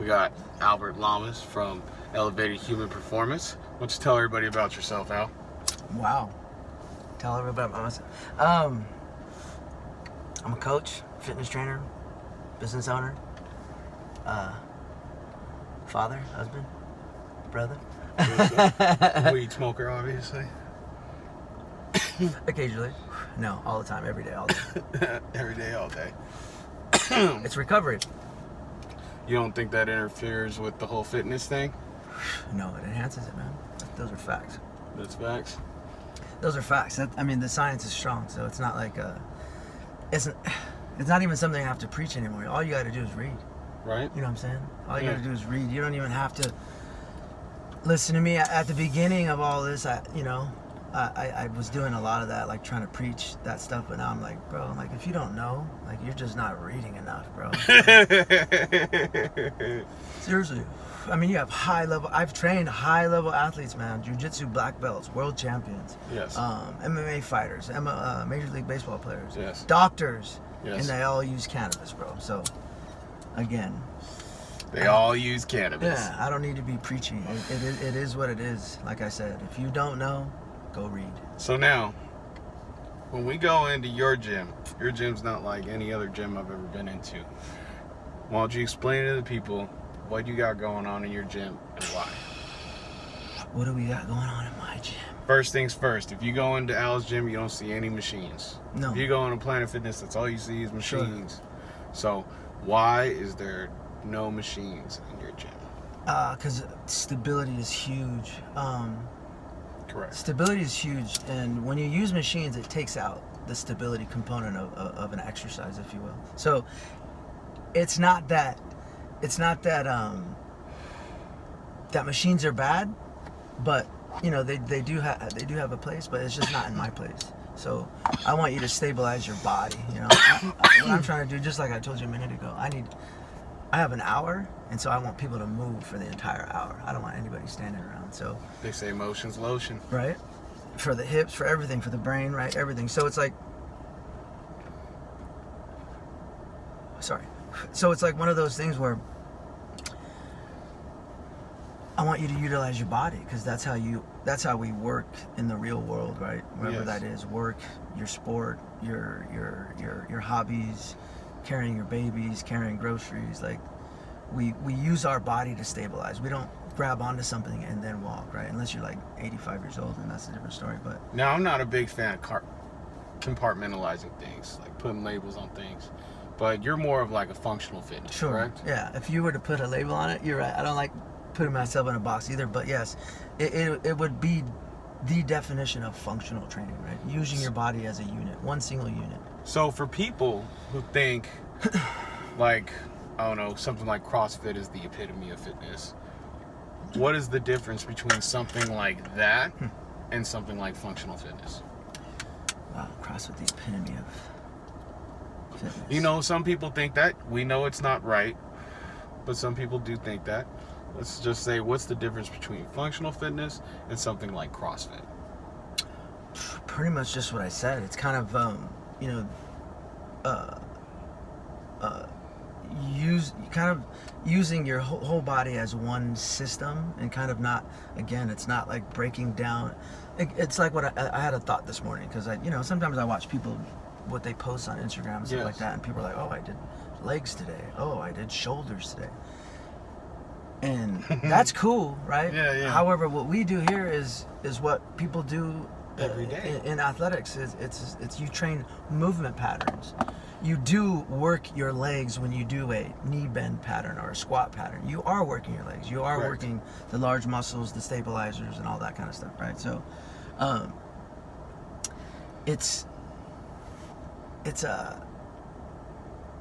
We got Albert Lamas from Elevated Human Performance. Why don't you tell everybody about yourself, Al? Wow. Tell everybody about myself. I'm a coach, fitness trainer, business owner, father, husband, brother. Weed smoker, obviously. Occasionally. No, all the time, every day, all day. Every day, all day. It's recovery. You don't think that interferes with the whole fitness thing? No, it enhances it, man. Those are facts. That's facts. Those are facts. I mean, the science is strong, so it's not like it's not even something I have to preach anymore. All you got to do is read. Right. You know what I'm saying? All you got to do is read. You don't even have to listen to me. At the beginning of all this, I was doing a lot of that, like trying to preach that stuff, but now I'm like, bro, like if you don't know, like you're just not reading enough, bro. Seriously. I mean, you have I've trained high-level athletes, man. Jiu-jitsu black belts, world champions. Yes. MMA fighters, Major League Baseball players. Yes. Doctors. Yes. And they all use cannabis, bro. So, again. They all use cannabis. Yeah, I don't need to be preaching. It is what it is. Like I said, if you don't know, go read. So now, when we go into your gym's not like any other gym I've ever been into. Why don't you explain to the people what you got going on in your gym and why? What do we got going on in my gym? First things first, if you go into Al's gym, you don't see any machines. No. If you go into Planet Fitness, that's all you see is machines. Sure. So why is there no machines in your gym? Because stability is huge. Correct. Stability is huge, and when you use machines, it takes out the stability component of an exercise, if you will. So it's not that that machines are bad, but you know they do have a place, but it's just not in my place. So I want you to stabilize your body. You know, what I'm trying to do, just like I told you a minute ago, I have an hour, and so I want people to move for the entire hour. I don't want anybody standing around. So they say motion's lotion, right? For the hips, for everything, for the brain, right? Everything. So it's like, so it's like one of those things where I want you to utilize your body, because that's how we work in the real world, right? Wherever Yes. that is, work, your sport, your hobbies, carrying your babies, carrying groceries. Like we use our body to stabilize. We don't grab onto something and then walk, right? Unless you're like 85 years old, and that's a different story. But now I'm not a big fan of compartmentalizing things, like putting labels on things. But you're more of like a functional fitness, sure, correct? Yeah. If you were to put a label on it, you're right. I don't like putting myself in a box either. But yes, it would be the definition of functional training, right? Using your body as a unit, one single unit. So for people who think like, I don't know, something like CrossFit is the epitome of fitness, what is the difference between something like that and something like functional fitness? Wow, CrossFit, the epitome of fitness. You know, some people think that. We know it's not right, but some people do think that. Let's just say, what's the difference between functional fitness and something like CrossFit? Pretty much just what I said. It's kind of, using your whole body as one system, and kind of not, again, it's not like breaking down. It's like what I had a thought this morning, because sometimes I watch people, what they post on Instagram and stuff Yes. like that, and people are like, oh, I did legs today, oh, I did shoulders today, and that's cool, right? Yeah. However, what we do here is what people do every day in athletics. It's you train movement patterns. You do work your legs when you do a knee bend pattern or a squat pattern. You are working your legs. You are Correct. working the large muscles, the stabilizers, and all that kind of stuff, right? So,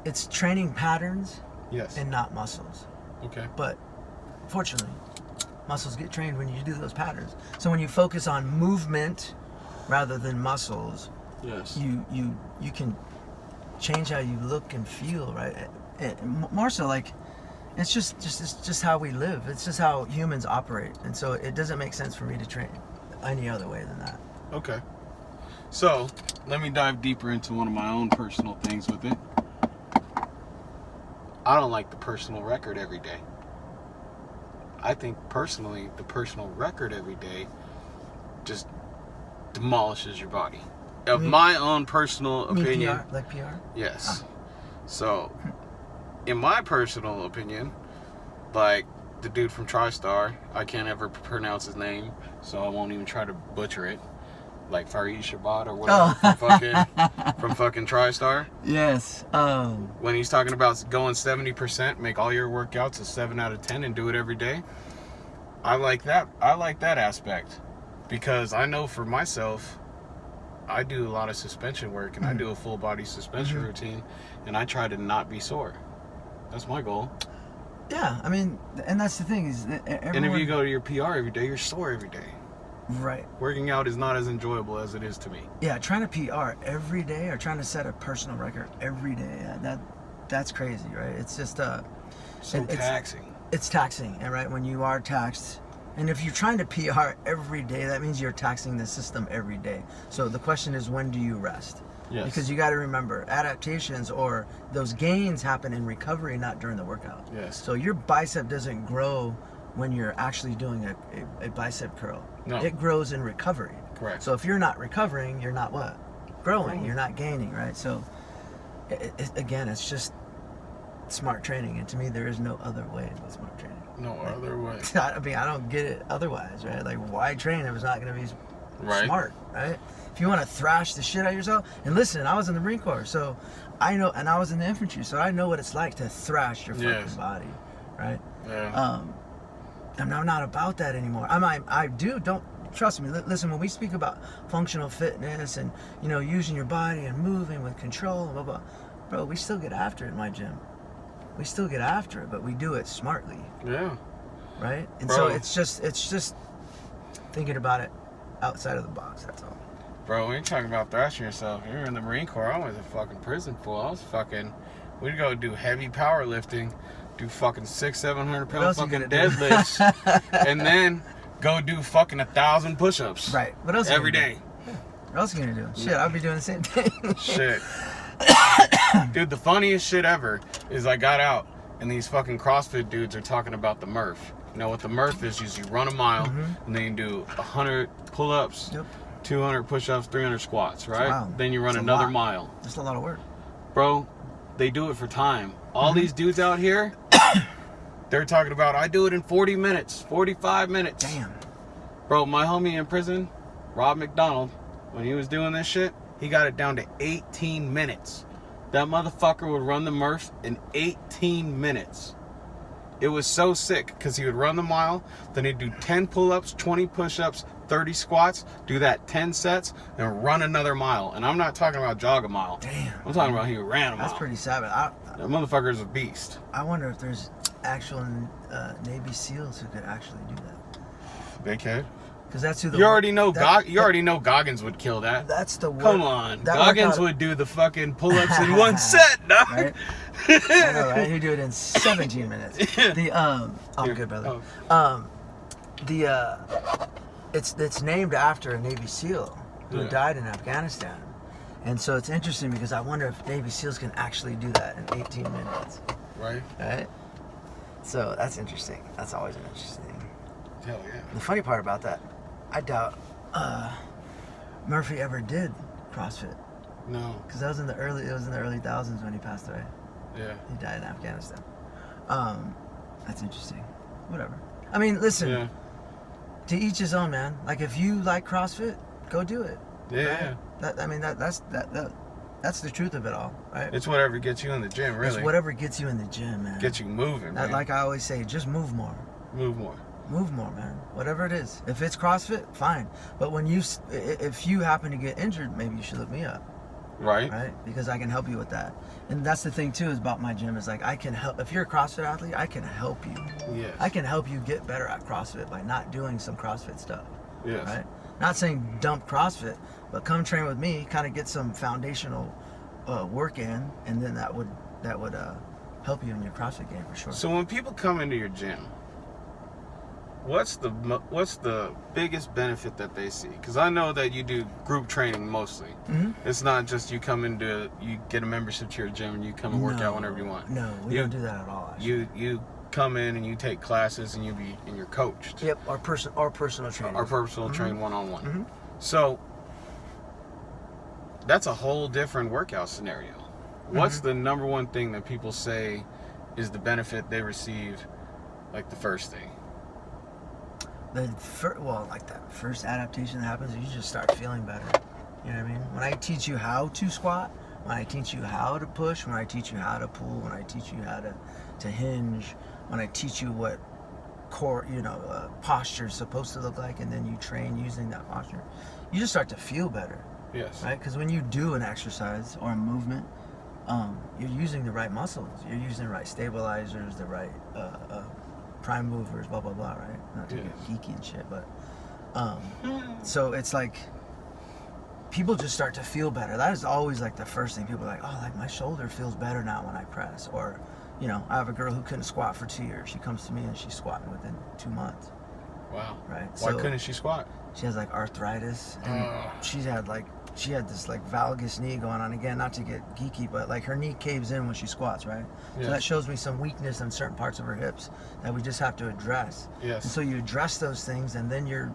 it's training patterns, Yes. and not muscles. Okay. But fortunately, muscles get trained when you do those patterns. So when you focus on movement rather than muscles, Yes. you can change how you look and feel, right? And more so, like, it's just how we live. It's just how humans operate, and so it doesn't make sense for me to train any other way than that. Okay. So let me dive deeper into one of my own personal things with it. I don't like the personal record every day. I think personally, the personal record every day just demolishes your body. Of my own personal opinion. PR? Like PR? Yes. So, in my personal opinion, like the dude from TriStar, I can't ever pronounce his name, so I won't even try to butcher it. Like Farid Shabat or whatever from fucking TriStar. Yes. When he's talking about going 70%, make all your workouts a 7 out of 10 and do it every day. I like that. I like that aspect because I know for myself, I do a lot of suspension work and I do a full body suspension routine, and I try to not be sore. That's my goal. Yeah, I mean, and that's the thing is, and if you go to your PR every day, you're sore every day. Right. Working out is not as enjoyable as it is to me. Yeah, trying to PR every day or trying to set a personal record every day, that's crazy, right? It's just taxing. It's taxing, and right when you are taxed, and if you're trying to PR every day, that means you're taxing the system every day. So the question is, when do you rest? Yes. Because you got to remember, adaptations or those gains happen in recovery, not during the workout. Yes. So your bicep doesn't grow when you're actually doing a bicep curl. No. It grows in recovery. Correct. So if you're not recovering, you're not what? Growing. You're not gaining, right? So again, it's just smart training. And to me, there is no other way but smart training. No other way. I mean, I don't get it otherwise, right? Like, why train if it's not going to be smart, right? If you want to thrash the shit out of yourself, and listen, I was in the Marine Corps, so I know, and I was in the infantry, so I know what it's like to thrash your fucking body, right? Yeah. I'm not about that anymore. Don't trust me. Listen, when we speak about functional fitness and, you know, using your body and moving with control, blah, blah, bro, we still get after it in my gym. We still get after it, but we do it smartly. Yeah. Right? And bro, so it's just thinking about it outside of the box, that's all. Bro, when you're talking about thrashing yourself, you're in the Marine Corps. I was in fucking prison for. We'd go do heavy powerlifting, do fucking 600-700 pound fucking deadlifts, and then go do fucking 1,000 push-ups. Right. What else? Every day. What else are you gonna do? Shit, I'll be doing the same thing. Shit. Dude, the funniest shit ever is I got out and these fucking CrossFit dudes are talking about the Murph. You know what the Murph is you run a mile and then you do 100 pull-ups, 200 push-ups, 300 squats, right? Wow. Then you run another mile. That's a lot of work. Bro, they do it for time. All these dudes out here, they're talking about, I do it in 40 minutes, 45 minutes. Damn. Bro, my homie in prison, Rob McDonald, when he was doing this shit, he got it down to 18 minutes. That motherfucker would run the Murph in 18 minutes. It was so sick because he would run the mile, then he'd do 10 pull-ups, 20 push-ups, 30 squats, do that 10 sets, and run another mile. And I'm not talking about jog a mile. Damn. I'm talking about he ran a mile. That's pretty savage. That motherfucker's a beast. I wonder if there's actual Navy SEALs who could actually do that. They could. Because that's who you already know. You already know Goggins would kill that. That's the work. Come on, Goggins would do the fucking pull-ups in one set, dog. Right? I know, right? He'd do it in 17 minutes. I'm good, brother. It's named after a Navy SEAL who died in Afghanistan, and so it's interesting because I wonder if Navy SEALs can actually do that in 18 minutes. Right. Right. So that's interesting. That's always an interesting thing. Hell yeah. The funny part about that, I doubt Murphy ever did CrossFit. No. Because it was in the early thousands when he passed away. Yeah. He died in Afghanistan. That's interesting. Whatever. I mean, listen. Yeah. To each his own, man. Like if you like CrossFit, go do it. Yeah. Right? That's the truth of it all, right? It's whatever gets you in the gym, really. It's whatever gets you in the gym, man. Get you moving, man. Like I always say, just move more. Move more. Move more, man. Whatever it is. If it's CrossFit, fine. But if you happen to get injured, maybe you should look me up. Right. Right? Because I can help you with that. And that's the thing too is about my gym is like I can help. If you're a CrossFit athlete, I can help you. Yes. I can help you get better at CrossFit by not doing some CrossFit stuff. Yes. Right? Not saying dump CrossFit, but come train with me, kind of get some foundational work in, and then that would help you in your CrossFit game for sure. So when people come into your gym, what's the biggest benefit that they see? Because I know that you do group training mostly. Mm-hmm. It's not just you get a membership to your gym and you come and work out whenever you want. No, we don't do that at all. Actually. You come in and you take classes and you're coached. Yep, our personal training. Our personal train one-on-one. Mm-hmm. So that's a whole different workout scenario. What's the number one thing that people say is the benefit they receive, like the first thing? Like that first adaptation that happens, you just start feeling better. You know what I mean? When I teach you how to squat, when I teach you how to push, when I teach you how to pull, when I teach you how to hinge, when I teach you what core, posture is supposed to look like, and then you train using that posture, you just start to feel better. Yes. Right? Because when you do an exercise or a movement, you're using the right muscles, you're using the right stabilizers, the right prime movers, blah blah blah, right? Not to get geeky and shit, but so it's like people just start to feel better. That is always like the first thing. People are like, oh, like my shoulder feels better now when I press. Or, I have a girl who couldn't squat for 2 years. She comes to me and she's squatting within 2 months. Wow. Right. Why couldn't she squat? She has like arthritis, and she had this like valgus knee going on. Again, not to get geeky, but like her knee caves in when she squats, right? Yes. So that shows me some weakness in certain parts of her hips that we just have to address. Yes. And so you address those things, and then your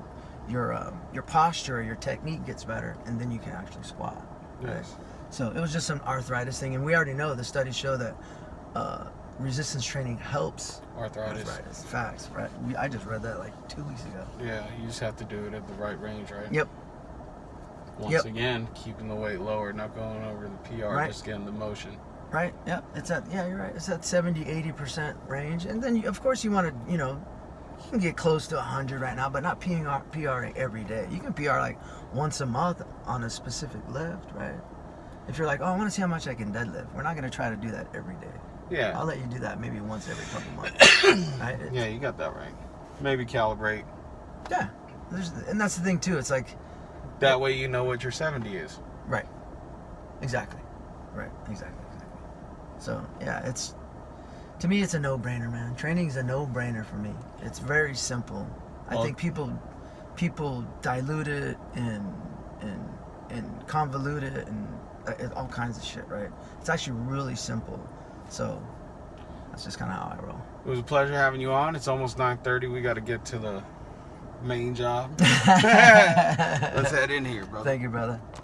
posture, your technique gets better, and then you can actually squat. Right? Yes. So it was just some arthritis thing, and we already know the studies show that resistance training helps arthritis. Facts, right? I just read that like 2 weeks ago. Yeah, you just have to do it at the right range, right? Yep. Once again, keeping the weight lower, not going over the PR, right. Just getting the motion. Right. Yep. You're right. It's at 70-80% range, and then of course you want to, you can get close to 100 right now, but not PRing every day. You can PR like once a month on a specific lift, right? If you're like, oh, I want to see how much I can deadlift, we're not going to try to do that every day. Yeah. I'll let you do that maybe once every couple months. Right? Yeah, you got that right. Maybe calibrate. Yeah. And that's the thing too. It's like that way you know what your 70 is. Right. Exactly. Right. Exactly. So yeah, to me it's a no-brainer, man. Training is a no-brainer for me. It's very simple. I think people dilute it and convolute it and all kinds of shit, right? It's actually really simple. So that's just kind of how I roll. It was a pleasure having you on. It's almost 9:30. We got to get to the main job. Let's head in here, brother. Thank you, brother.